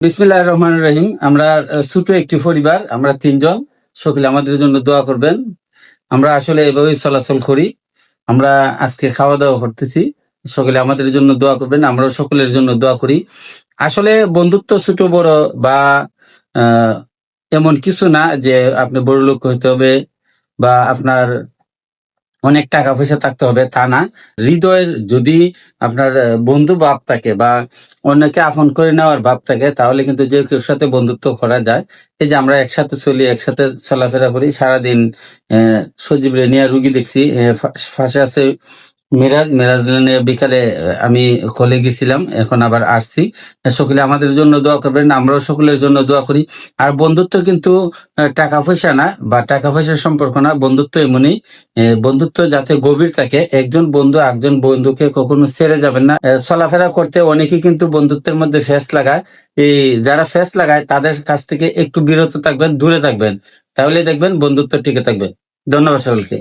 বিসমিল্লাহির রহমানির রহিম। আমরা ছোট একটি পরিবার, আমরা তিনজন। সকলে আমাদের জন্য দোয়া করবেন। আমরা আসলে এভাবেই চলাচল করি। আমরা আজকে খাওয়া দাওয়া করতেছি। সকলে আমাদের জন্য দোয়া করবেন, আমরাও সকলের জন্য দোয়া করি। আসলে বন্ধুত্ব ছোট বড় বা আহ, এমন কিছু না যে আপনি বড় লোক হইতে হবে বা আপনার অনেক টাকা পয়সা থাকতে হবে তা না। হৃদয়ের যদি আপনার বন্ধু ভাব থাকে বা অন্যকে আপন করে নেওয়ার ভাব থাকে, তাহলে কিন্তু যে কেউ সাথে বন্ধুত্ব করা যায়। এই যে আমরা একসাথে চলি, একসাথে চলাফেরা করি সারাদিন। সজীব রেনিয়া রুগী দেখছি, ফাঁসে আছে মিরাজ নিয়ে বিকালে আমি কলে গেছিলাম, এখন আবার আসছি। সকলে আমাদের জন্য দোয়া করবেন, আমরাও সকলের জন্য দোয়া করি। আর বন্ধুত্ব কিন্তু টাকা পয়সা না বা টাকা পয়সার সম্পর্ক না। বন্ধুত্ব এমনই, বন্ধুত্ব যাতে গভীর থাকে। একজন বন্ধু একজন বন্ধুকে কখনো ছেড়ে যাবেন না। চলাফেরা করতে অনেকেই কিন্তু বন্ধুত্বের মধ্যে ফেস লাগায়। এই যারা ফেস লাগায় তাদের কাছ থেকে একটু বিরত থাকবেন, দূরে থাকবেন, তাহলে দেখবেন বন্ধুত্ব টিকে থাকবে। ধন্যবাদ সকলকে।